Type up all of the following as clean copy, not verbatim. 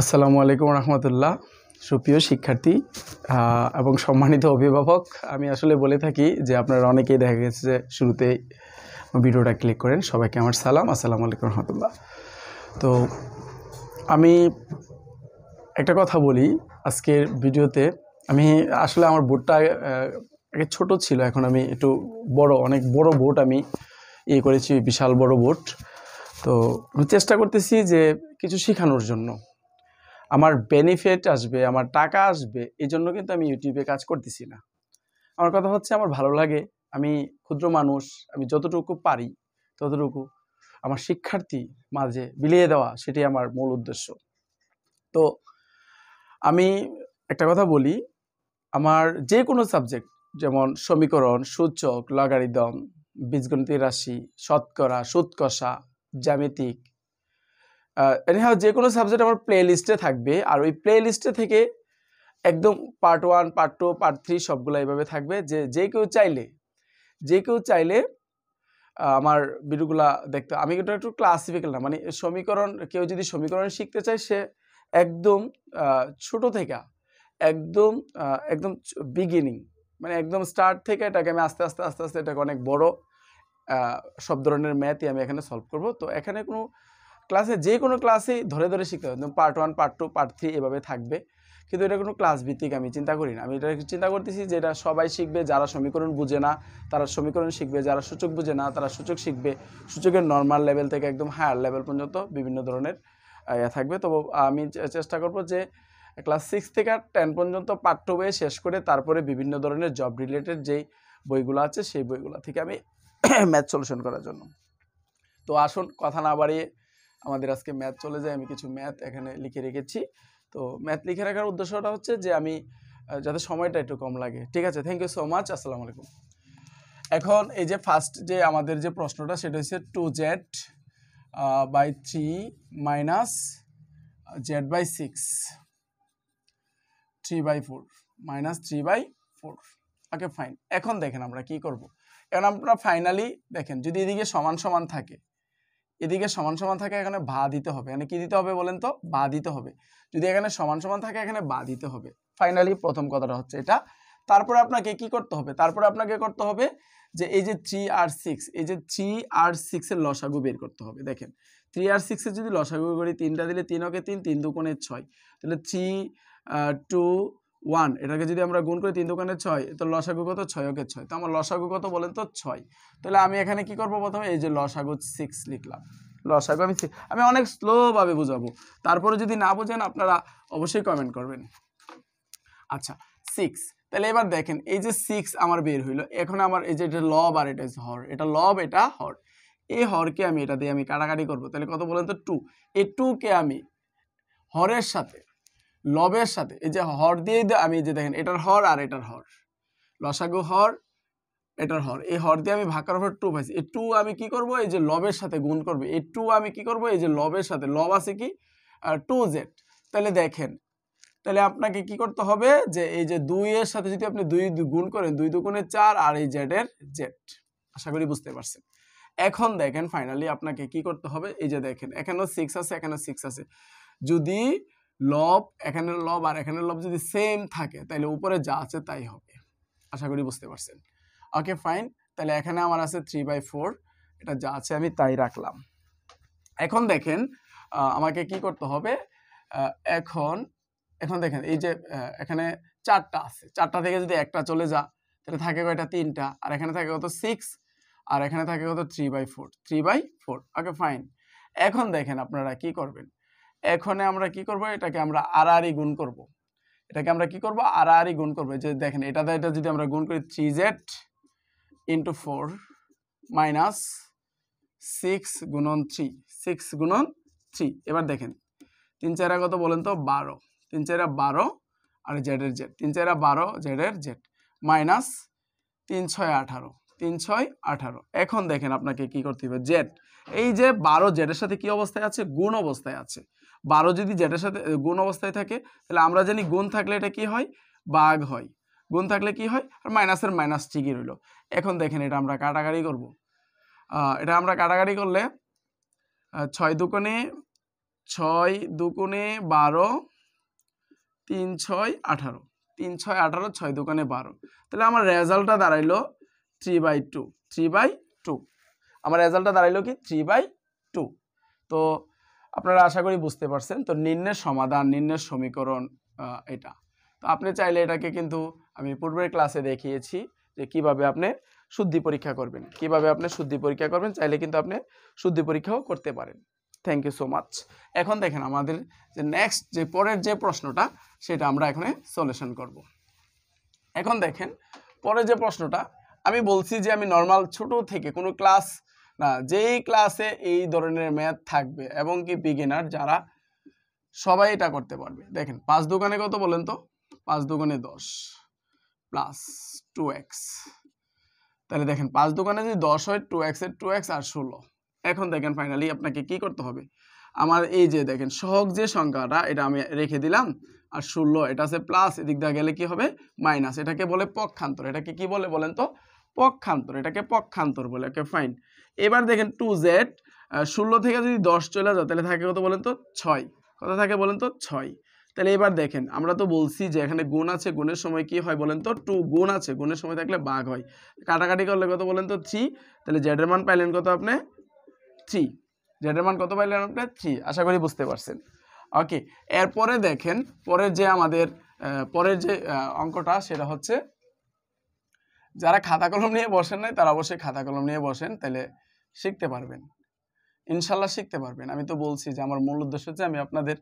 আসসালামু আলাইকুম রহমতুল্লাহ। সুপ্রিয় শিক্ষার্থী এবং সম্মানিত অভিভাবক, আমি আসলে বলে থাকি যে আপনারা অনেকেই দেখা গেছে যে শুরুতেই ভিডিওটা ক্লিক করেন। সবাইকে আমার সালাম, আসসালামু আলাইকুম রহমতুল্লাহ। তো আমি একটা কথা বলি আজকের ভিডিওতে। আমি আসলে আমার বোর্ডটা আগে ছোট ছিল, এখন আমি একটু বড়, অনেক বড় বোর্ড আমি করেছি, বিশাল বড় বোর্ড। তো আমি চেষ্টা করতেছি যে কিছু শেখানোর জন্য, আমার বেনিফিট আসবে, আমার টাকা আসবে, এই জন্য কিন্তু আমি ইউটিউবে কাজ করতেছি না। আমার কথা হচ্ছে আমার ভালো লাগে, আমি ক্ষুদ্র মানুষ, আমি যতটুকু পারি ততটুকু আমার শিক্ষার্থী মাঝে বিলিয়ে দেওয়া, সেটাই আমার মূল উদ্দেশ্য। তো আমি একটা কথা বলি, আমার যে কোনো সাবজেক্ট, যেমন সমীকরণ, সূচক, লগারিদম, বীজগণিতের রাশি, শতকরা, সুদ কষা, জ্যামিতিক, এনিহাও যে কোনো সাবজেক্ট আমার প্লে লিস্টে থাকবে। আর ওই প্লে লিস্টে থেকে একদম পার্ট 1, পার্ট 2, পার্ট 3 সবগুলো এইভাবে থাকবে, যে কেউ চাইলে আমার ভিডিওগুলা দেখতে। আমি কিন্তু একটু ক্লাসিফিক্যাল না, মানে সমীকরণ, কেউ যদি সমীকরণ শিখতে চায় সে একদম ছোট থেকে একদম একদম বিগিনিং, মানে একদম স্টার্ট থেকে এটাকে আমি আস্তে আস্তে এটাকে অনেক বড় সব ধরনের ম্যাথই আমি এখানে সলভ করব। তো এখানে কোনো ক্লাসে, যে কোনো ক্লাসেই ধরে শিখতে হবে, পার্ট 1, পার্ট 2, পার্ট 3 এভাবে থাকবে। কিন্তু এটা কোনো ক্লাস ভিত্তিক আমি চিন্তা করি না। আমি এটা চিন্তা করতেছি যে এটা সবাই শিখবে। যারা সমীকরণ বুঝে না তারা সমীকরণ শিখবে, যারা সূচক বুঝে না তারা সূচক শিখবে। সূচকের নর্মাল লেভেল থেকে একদম হায়ার লেভেল পর্যন্ত বিভিন্ন ধরনের থাকবে। তো আমি চেষ্টা করব যে ক্লাস 6 থেকে 10 পর্যন্ত পাঠ্য বই শেষ করে তারপরে বিভিন্ন ধরনের জব রিলেটেড যেই বইগুলো আছে সেই বইগুলো থেকে আমি ম্যাথ সলিউশন করার জন্য। তো আসুন কথা না বাড়িয়ে আমাদের আজকে ম্যাথ চলে যায়। আমি কিছু ম্যাথ এখানে লিখে রেখেছি। তো ম্যাথ লিখে রাখার উদ্দেশ্যটা হচ্ছে যে আমি যাতে সময়টা একটু কম লাগে। ঠিক আছে, থ্যাংক ইউ সো মাচ, আসসালামু আলাইকুম। এখন এই যে ফার্স্ট যে আমাদের যে প্রশ্নটা, সেটা হচ্ছে 2z by 3 minus z/6 3/4 minus 3/4। Okay fine. এখন দেখেন আমরা কি করব। এখন আমরা ফাইনালি দেখেন, যদি এদিকে সমান সমান থাকে, এদিকে সমান সমান থাকে, এখানে ভা দিতে হবে। এখানে কি দিতে হবে বলেন তো? ভা দিতে হবে। যদি এখানে সমান সমান থাকে এখানে ভা দিতে হবে। ফাইনালি প্রথম কথাটা হচ্ছে এটা। তারপরে আপনাকে কি করতে হবে? তারপরে আপনাকে করতে হবে যে এই যে 3 আর 6, এই যে 3 আর 6 এর লসাগু বের করতে হবে। দেখেন 3 আর 6 এর যদি লসাগু করি, 3টা দিলে 3 ওকে 3, 3 দুগুণে 6, তাহলে 3 2 1, এটাকে যদি আমরা গুণ করি 3 দুগুণে 6, তো লসাগু কত? 6 ওকে 6। তো আমার লসাগু কত বলেন তো? 6। তাহলে আমি এখানে কি করব? প্রথমে এই যে লসাগু 6 লিখলাম। লসাগু আমি অনেক স্লোভাবে বুঝাবো, তারপরে যদি না বোঝেন আপনারা অবশ্যই কমেন্ট করবেন। আচ্ছা 6, তাহলে এবার দেখেন এই যে 6 আমার বের হইলো। এখন আমার এই যে এটা লব আর এটা হর, এটা লব এটা হর, এই হরকে আমি এটা দিয়ে আমি কাটাকাটি করব। তাহলে কত বলেন তো? 2। এই 2 কে আমি হরের সাথে লবের সাথে এই যে হর দিয়ে আমি যে দেখেন এটার হর আর এটার হর, লসাগু হর এটার হর, এই হর দিয়ে আমি ভাগ করার পর 2 পাইছি। এই 2 আমি কি করব? এই যে লবের সাথে গুণ করব। এই 2 আমি কি করব? এই যে লবের সাথে, লব আছে কি 2z। তাহলে দেখেন, তাহলে আপনাকে কি করতে হবে যে এই যে 2 এর সাথে যদি আপনি 2 গুণ করেন, 2 দুগুণে 4 আর এই z এর z। আশা করি বুঝতে পারছেন। এখন দেখেন ফাইনালি আপনাকে কি করতে হবে, এই যে দেখেন এখানেও 6 আছে, এখানেও 6 আছে। যদি লব, এখানের লব আর এখানের লব যদি সেম থাকে তাহলে উপরে যা আছে তাই হবে। আশা করি বুঝতে পারছেন। Okay fine. তাহলে এখানে আমার আছে 3/4, এটা যা আছে আমি তাই রাখলাম। এখন দেখেন আমাকে কি করতে হবে। এখন দেখেন এই যে এখানে 4টা আছে, 4টা থেকে যদি একটা চলে যা তাহলে থাকে কয়টা? 3টা। আর এখানে থাকে কত? 6। আর এখানে থাকে কত? 3/4, 3/4। Okay fine. এখন দেখেন আপনারা কি করবেন। এখানে আমরা কি করব? এটাকে আমরা আড়াআড়ি গুণ করব। এটাকে আমরা কি করব? আড়াআড়ি গুণ করব। যে দেখেন এটা যদি আমরা গুণ করি 3z × 4 মাইনাস 6 গুণন 3, 6 গুণন 3। এবার দেখেন 3 4 কত বলেন তো? 12, 3 4 12 আর z এর z, 3 4 12 z এর z মাইনাস 3 6 18, 3 6 18। এখন দেখেন আপনাকে কি করতে হবে, z, এই যে 12 z এর সাথে কি অবস্থায় আছে? গুণ অবস্থায় আছে। 12 যদি z এর সাথে গুণ অবস্থায় থাকে তাহলে আমরা জানি গুণ থাকলে এটা কি হয়? ভাগ হয়। গুণ থাকলে কি হয়? আর মাইনাসের মাইনাস ঠিকই রইল। এখন দেখেন এটা আমরা কাটাকাটি করব। এটা আমরা কাটাকাটি করলে 6 দুগুণে 6 দুগুণে 12, 3 6 18, 3 6 18, 6 দুগুণে 12। তাহলে আমার রেজাল্টটা দাঁড়াইলো 3/2, 3/2। আমার রেজাল্টটা দাঁড়াইলো কি 3/2। তো আপনারা আশা করি বুঝতে পারছেন। তো নির্ণয়ের সমাধান, নির্ণয়ের সমীকরণ এটা। তো আপনি চাইলে এটাকে কিন্তু আমি পূর্বের ক্লাসে দেখিয়েছি যে কিভাবে আপনি শুদ্ধি পরীক্ষা করবেন, কিভাবে আপনি শুদ্ধি পরীক্ষা করবেন। চাইলে কিন্তু আপনি শুদ্ধি পরীক্ষাও করতে পারেন। Thank you so much. এখন দেখেন আমাদের যে নেক্সট যে পরের যে প্রশ্নটা সেটা আমরা এখানে সলিউশন করব। এখন দেখেন পরের যে প্রশ্নটা আমি বলছি যে আমি নর্মাল ছোট থেকে কোনো ক্লাস না, যেই ক্লাসে এই ধরনের ম্যাথ থাকবে এবং কি বিগিনার যারা সবাই এটা করতে পারবে। দেখেন 5 দুগুণে কত বলেন তো? 5 দুগুণে 10 প্লাস 2x। তাহলে দেখেন 5 দুগুণে যদি 10 হয় 2x এর 2x আর 16। এখন দেখেন ফাইনালি আপনাকে কি করতে হবে, আমার এই যে দেখেন সহগ যে সংখ্যাটা এটা আমি রেখে দিলাম, আর 16 এটা আছে প্লাস, এদিক দিয়ে গেলে কি হবে মাইনাস। এটাকে বলে পক্ষান্তর। এটাকে কি বলে বলেন তো? পক্ষান্তর। এটাকে পক্ষান্তর বলে। Okay fine. এবার দেখেন 2z 16 থেকে যদি 10 চলে যায় তাহলে থাকে কত বলেন তো? 6। কত থাকে বলেন তো? 6। তাহলে এবার দেখেন আমরা তো বলছি যে এখানে গুণ আছে, গুণের সময় কি হয় বলেন তো? 2 গুণ আছে, গুণের সময় থাকলে ভাগ হয়। কাটাকাটি করলে কত বলেন তো? 3। তাহলে z এর মান পাইলেন কত আপনি? 3। z এর মান কত পাইলেন আপনি? 3। আশা করি বুঝতে পারছেন। ওকে, এরপরে দেখেন পরের যে আমাদের পরের যে অঙ্কটা সেটা হচ্ছে, যারা খাতা কলম নিয়ে বসেন নাই তারা অবশ্যই খাতা কলম নিয়ে বসেন, তাহলে শিখতে পারবেন, ইনশাল্লাহ শিখতে পারবেন। আমি তো বলছি যে আমার মূল উদ্দেশ্য হচ্ছে আমি আপনাদের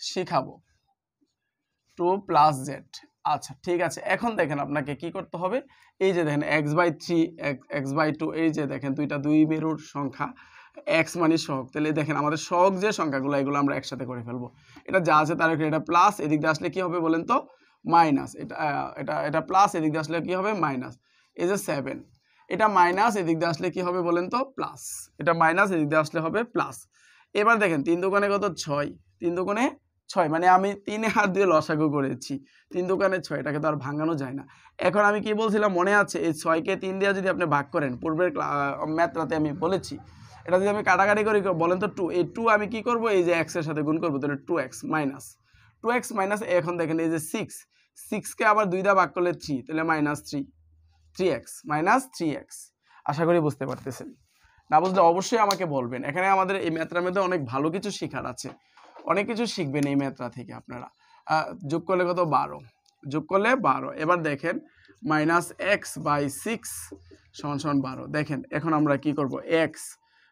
শিখাবো 2 + z। আচ্ছা ঠিক আছে। এখন দেখেন আপনাকে কি করতে হবে, এই যে দেখেন x/3 x/2, এই যে দেখেন দুইটা দুই মেরুর সংখ্যা, x মানে সহগ। তাহলে দেখেন আমাদের সহগ যে সংখ্যাগুলো এগুলো আমরা একসাথে করে ফেলবো। এটা যা আছে তার এটা প্লাস, এদিক দিয়ে আসলে কি হবে বলেন তো? মাইনাস। এটা প্লাস, এদিক দিয়ে আসলে কি হবে? মাইনাস। এই যে 7, এটা মাইনাস, এদিক দিয়ে আসলে কি হবে বলেন তো? প্লাস। এটা মাইনাস, এদিক দিয়ে আসলে হবে প্লাস। এবার দেখেন 3 দুগুণে কত? 6। 3 দুগুণে 6, মানে আমি 3 হাত দিয়ে লসাগু করেছি। 3 দুগুণে 6, এটাকে তো আর ভাঙানো যায় না। এখন আমি কি বলছিলাম মনে আছে? এই 6কে 3 দিয়ে যদি আপনি ভাগ করেন, পূর্বের ম্যাথটাতে আমি বলেছি, এটা যদি আমি কাটাকাটি করি বলেন তো 2, এই 2 আমি কি করব? এই যে x এর সাথে গুণ করব, তাহলে 2x মাইনাস 2x মাইনাস। এখন দেখেন এই যে 6 কে আবার 2 দিয়ে ভাগ করলে 3, তাহলে -3, 3x মাইনাস 3x। আশা করি বুঝতে পারতেছেন। না বুঝলে অবশ্যই আমাকে বলবেন। এখানে আমাদের এই ম্যাথটার মধ্যে অনেক ভালো কিছু শেখার আছে, অনেক কিছু শিখবেন এই ম্যাথটা থেকে আপনারা। যোগ করলে কত? 12, যোগ করলে 12। এবার দেখেন -x/6 = 12। দেখেন এখন আমরা কি করব? x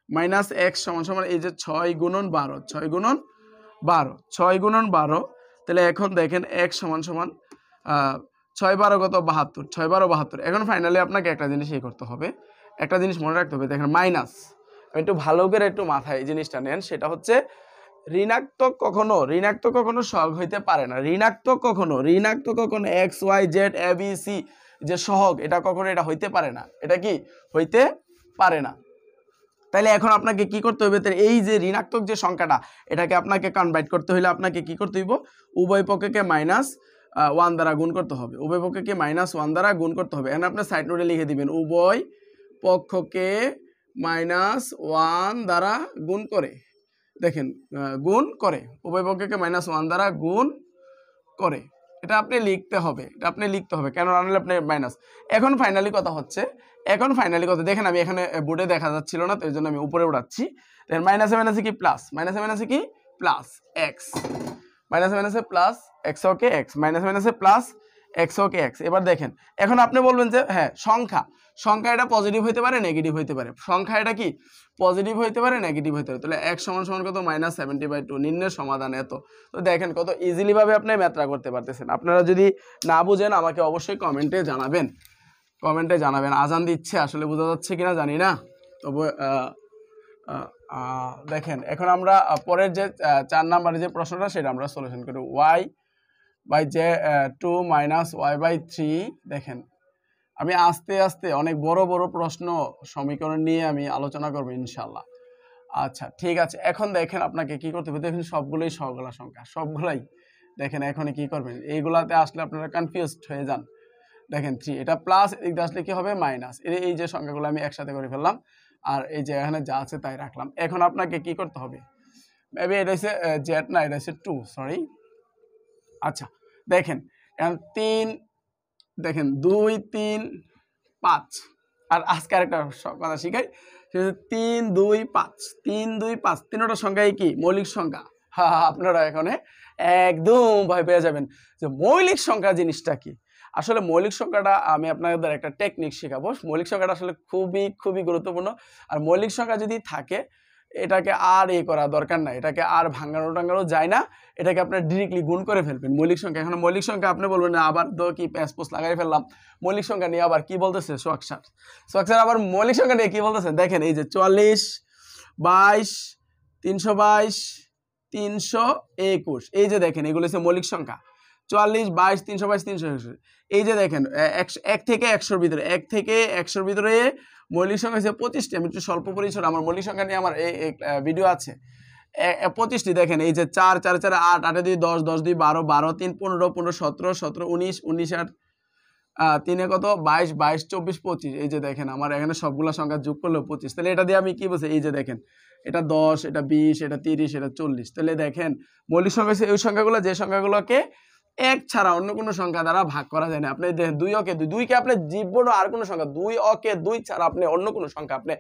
= এই যে 6 গুণন 12, 6 গুণন 12, 6 গুণন 12। তাহলে এখন দেখেন x = 6 12 কত? 72, 6 12 72। এখন ফাইনালি আপনাকে একটা জিনিস করতে হবে, একটা জিনিস মনে রাখতে হবে। দেখেন মাইনাস, একটু ভালো করে একটু মাথায় এই জিনিসটা নেন, সেটা হচ্ছে ঋণাত্মক কখনো সহগ হইতে পারে না। ঋণাত্মক কখনো x y z a b c যে সহগ, এটা কখনো এটা হইতে পারে না। এটা কি হইতে পারে না। তাহলে এখন আপনাকে কি করতে হবে? এই যে ঋণাত্মক যে সংখ্যাটা, এটাকে আপনাকে কনভার্ট করতে হলে আপনাকে কি করতে হইব? উভয় পক্ষকে -1 দ্বারা গুণ করতে হবে। উভয় পক্ষকে -1 দ্বারা গুণ করতে হবে। এখন আপনি সাইড নোটে লিখে দিবেন উভয় পক্ষকে -1 দ্বারা গুণ করে। দেখেন গুণ করে, উভয় পক্ষকে -1 দ্বারা গুণ করে। এটা আপনি লিখতে হবে, কেন আনলে আপনি মাইনাস। এখন ফাইনালি কথা হচ্ছে, দেখেন আমি এখানে বোর্ডে দেখা যাচ্ছিল না, তো এই জন্য আমি উপরে উঠাচ্ছি। দেখেন মাইনাসে মাইনাসে কি প্লাস, প্লাস এক্স, মাইনাসে মাইনাসে প্লাস এক্স, ওকে এক্স, মাইনাসে মাইনাসে প্লাস এক্স, ওকে এক্স। এবার দেখেন এখন আপনি বলবেন যে হ্যাঁ সংখ্যা এটা পজিটিভ হইতে পারে, নেগেটিভ হইতে পারে। সংখ্যা এটা কি পজিটিভ হইতে পারে, নেগেটিভ হইতে পারে। তাহলে x = কত? -70/2। নির্ণয়ের সমাধান এত। তো দেখেন কত ইজিলি ভাবে আপনি ম্যাথটা করতে পারতেছেন। আপনারা যদি না বুঝেন আমাকে অবশ্যই কমেন্টে জানাবেন। আজান দিচ্ছে, আসলে বোঝা যাচ্ছে কিনা জানি না। তবে দেখেন এখন আমরা পরের যে 4 নম্বরের যে প্রশ্নটা সেটা আমরা সলিউশন করি। y/2 - y/3। দেখেন আমি আস্তে আস্তে অনেক বড় বড় প্রশ্ন সমীকরণ নিয়ে আমি আলোচনা করব ইনশাআল্লাহ। আচ্ছা ঠিক আছে। এখন দেখেন আপনাকে কি করতে হবে, দেখেন সবগুলোই সহগলা সংখ্যা, সবগুলাই। দেখেন এখন কি করবেন, এইগুলাতে আসলে আপনারা কনফিউজড হয়ে যান। দেখেন 3, এটা প্লাস, এদিক দিয়ে আসলে কি হবে? মাইনাস। এই যে সংখ্যাগুলো আমি একসাথে করে ফেললাম, আর এই যে এখানে যা আছে তাই রাখলাম। এখন আপনাকে কি করতে হবে? মেবি এটা হচ্ছে জেড না, এটা হচ্ছে 2, সরি। আচ্ছা দেখেন এখন 3, দেখেন 2 3 5। আর আজকে আরেকটা কথা শিখাই, 3 2 5, 3 2 5 তিনটা সংখ্যাই কি মৌলিক সংখ্যা। হ্যাঁ, আপনারা এখানে একদম ভয় পেয়ে যাবেন যে মৌলিক সংখ্যা জিনিসটা কি। আসলে মৌলিক সংখ্যাটা আমি আপনাদের একটা টেকনিক শেখাবো। মৌলিক সংখ্যাটা আসলে খুবই খুবই গুরুত্বপূর্ণ। আর মৌলিক সংখ্যা যদি থাকে এটাকে আর করা দরকার নাই, এটাকে আর ভাঙানো টাঙানো যায় না, এটাকে আপনার ডিরেক্টলি গুণ করে ফেলবেন মৌলিক সংখ্যা। এখন মৌলিক সংখ্যা আপনি বলবেন না আবার তো কি প্যাসপোস লাগাই ফেললাম, মৌলিক সংখ্যা নিয়ে আবার কি বলতেছে সোয়াকসার আবার মৌলিক সংখ্যা নিয়ে কি বলতেছেন দেখেন, এই যে 44 22 322 321, এই যে দেখেন এগুলো হচ্ছে মৌলিক সংখ্যা। 44 22 322 321, এই যে দেখেন 1 থেকে 100-র ভিতরে, 1 থেকে 100-র ভিতরে মৌলিক সংখ্যা হচ্ছে 25টি। আমি একটু স্বল্প পরিসর আমার মৌলিক সংখ্যা নিয়ে আমার এই ভিডিও আছে 25টি। দেখেন এই যে 4 4 4 8 8 2 10 10 2 12 12 3 15 15 17 17 19 19 8 3 কত 22 22 24 25, এই যে দেখেন আমার এখানে সবগুলা সংখ্যা যোগ করলে 25। তাহলে এটা দিয়ে আমি কি বলছি, এই যে দেখেন এটা 10, এটা 20, এটা 30, এটা 40। তাহলে দেখেন মৌলিক সংখ্যা হচ্ছে ওই সংখ্যাগুলো যে সংখ্যাগুলোকে 1 ছাড়া অন্য কোনো সংখ্যা দ্বারা ভাগ করা যায় না। আপনি দেখেন 2 অকে 2, 2 কে আপনি জীবন আর কোনো সংখ্যা 2 অকে 2 ছাড়া আপনি অন্য কোনো সংখ্যা আপনি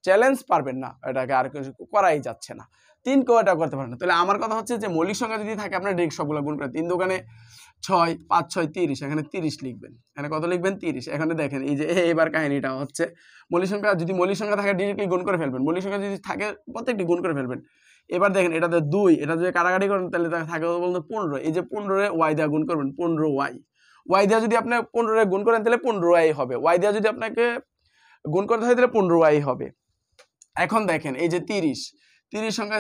চ্যালেঞ্জ পারবেন না, এটাকে আর কিছু করাই যাচ্ছে না। 3 কেও এটা করতে পারেন না। তাহলে আমার কথা হচ্ছে যে মৌলিক সংখ্যা যদি থাকে আপনার ডিরেক্ট সবগুলো গুণ করে 3 দোকানে 6 5 6 30, এখানে 30 লিখবেন, এখানে কত লিখবেন 30। এখানে দেখেন এই যে এবার কাহিনীটা হচ্ছে মৌলিক সংখ্যা যদি মৌলিক সংখ্যা থাকে ডিরেক্টলি গুণ করে ফেলবেন, মৌলিক সংখ্যা যদি থাকে প্রত্যেকটি গুণ করে ফেলবেন। এবার দেখেন এটাতে 2, এটা যদি কাটাকাটি করেন তাহলে থাকে বলতে 15, এই যে 15 ওয়াই দিয়ে গুণ করবেন 15 ওয়াই দিয়ে যদি আপনি 15 গুণ করেন তাহলে 15 ওয়াই হবে, ওয়াই দিয়ে যদি আপনাকে গুণ করতে হয় তাহলে 15 ওয়াই হবে। এখন দেখেন এই যে 30 সংখ্যা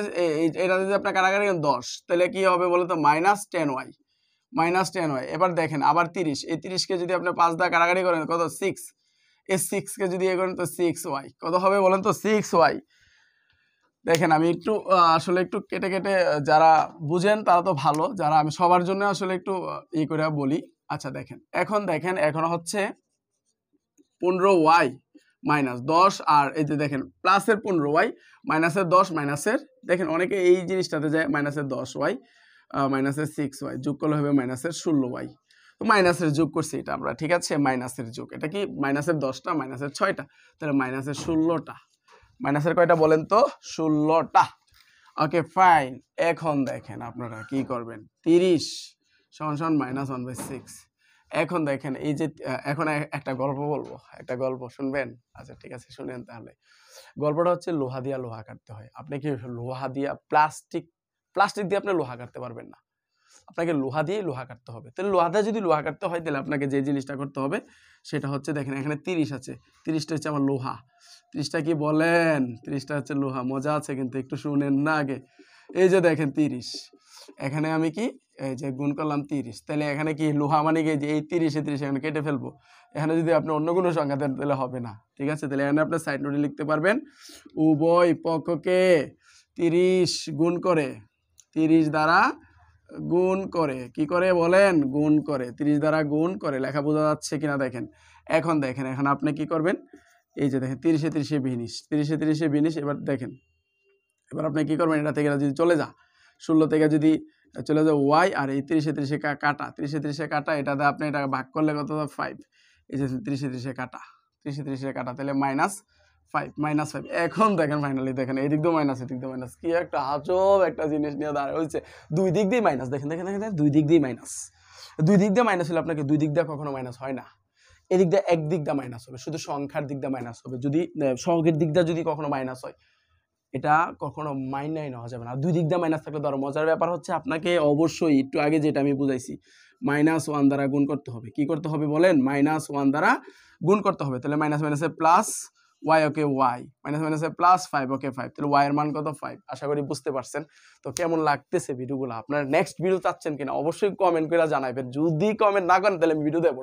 এটা যদি আপনার কাটাকাটি করেন 10, তাহলে কি হবে বলতো -10y। এবার দেখেন আবার 30, এই 30 কে যদি আপনি 5 দিয়ে কাটাকাটি করেন কত 6, এই 6 কে যদি করেন তো 6y, কত হবে বলেন তো 6y। দেখেন আমি একটু আসলে একটু কেটে কেটে যারা বুঝেন তারা তো ভালো, যারা আমি সবার জন্য আসলে একটু করে বলি। আচ্ছা দেখেন এখন হচ্ছে 15y -10, আর এই যে দেখেন প্লাসের 15y মাইনাসের 10 মাইনাসের, দেখেন অনেকে এই জিনিসটাতে যায় মাইনাসের 10y মাইনাসের 6y যোগ করলে হবে মাইনাসের 16y। তো মাইনাসের যোগ করছি এটা আমরা, ঠিক আছে, মাইনাসের যোগ, এটা কি মাইনাসের 10টা মাইনাসের 6টা, তাহলে মাইনাসের 16টা। মাইনাসের কয়টা বলেন তো 16টা। ওকে ফাইন। এখন দেখেন আপনারা কি করবেন, 30 = -1/6। এখন দেখেন এই যে এখন একটা গল্প বলবো, একটা গল্প শুনবেন? আচ্ছা ঠিক আছে শুনেন তাহলে। গল্পটা হচ্ছে লোহা দিয়ে লোহা কাটতে হয়। আপনি কি লোহা দিয়ে প্লাস্টিক দিয়ে আপনি লোহা কাটতে পারবেন না, আপনাকে লোহা দিয়ে লোহা কাটতে হবে। তাহলে লোহা দিয়ে যদি লোহা কাটতে হয় তাহলে আপনাকে যে জিনিসটা করতে হবে সেটা হচ্ছে দেখেন এখানে 30 আছে, 30টা হচ্ছে আমার লোহা। 30টা কি বলেন? 30টা হচ্ছে লোহা। মজা আছে কিন্তু, একটু শুনেন না আগে। এই যে দেখেন 30, এখানে আমি কি এই যে গুণ করলাম 30, তাহলে এখানে কি লোহা মানে কি এই 30 এখানে কেটে ফেলবো। এখানে যদি আপনি অন্য কোনো সংখ্যা দেন তাহলে হবে না, ঠিক আছে। তাহলে এখানে আপনি সাইড নোটে লিখতে পারবেন উভয় পক্ষকে 30 গুণ করে, 30 দ্বারা গুণ করে, কি করে বলেন? গুণ করে, 30 দ্বারা গুণ করে। লেখা বোঝা যাচ্ছে কিনা দেখেন। এখন দেখেন এখন আপনি কি করবেন, এই যে দেখেন 30 এ 30 এ 20, এবার দেখেন এবার আপনি কি করবেন, এটা থেকে যদি চলে যা 16 থেকে যদি চলে যায় ওয়াই, আর এই 30 এ 30 কাটা, 30 এ 30 কাটা, এটাতে আপনি এটা ভাগ করলে কত 5, এই যে 30 এ 30 কাটা, 30 এ 30 কাটা, তাহলে -5। এখন দেখেন ফাইনালি দেখেন এই দিক দিয়ে মাইনাস, এদিক দিয়ে মাইনাস, কি একটা আজব একটা জিনিস নিয়ে দাঁড়ায় হয়েছে। দুই দিক দিয়ে মাইনাস, দেখেন দুই দিক দিয়ে মাইনাস। দুই দিক দিয়ে মাইনাস হলে আপনাকে দুই দিক দিয়ে কখনো মাইনাস হয় না। এদিক দিয়ে এক দিক দিয়ে মাইনাস হবে, শুধু সংখ্যার দিক দিয়ে মাইনাস হবে। যদি সহগের দিক দিয়ে যদি কখনো মাইনাস হয় এটা কখনো মাইনাই নেওয়া যাবে না। দুই দিক দিয়ে মাইনাস থাকলে ধরো মজার ব্যাপার হচ্ছে আপনাকে অবশ্যই একটু আগে যেটা আমি বুঝাইছি -1 দ্বারা গুণ করতে হবে। কি করতে হবে বলেন? -1 দ্বারা গুণ করতে হবে। তাহলে মাইনাস মাইনাসে প্লাস ওয়াই, ওকে ওয়াই, মাইনাস মাইনাসে +5, ওকে 5, তাহলে ওয়াই এর মান কত 5। আশা করি বুঝতে পারছেন। তো কেমন লাগতেছে ভিডিওগুলো, আপনারা নেক্সট ভিডিও চাচ্ছেন কিনা অবশ্যই কমেন্ট করে জানাবেন। যদি কমেন্ট না করেন তাহলে ভিডিও দেবো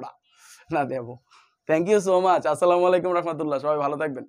না দেবো। Thank you so much. আসসালামু আলাইকুম রহমতুল্লাহ। সবাই ভালো থাকবেন।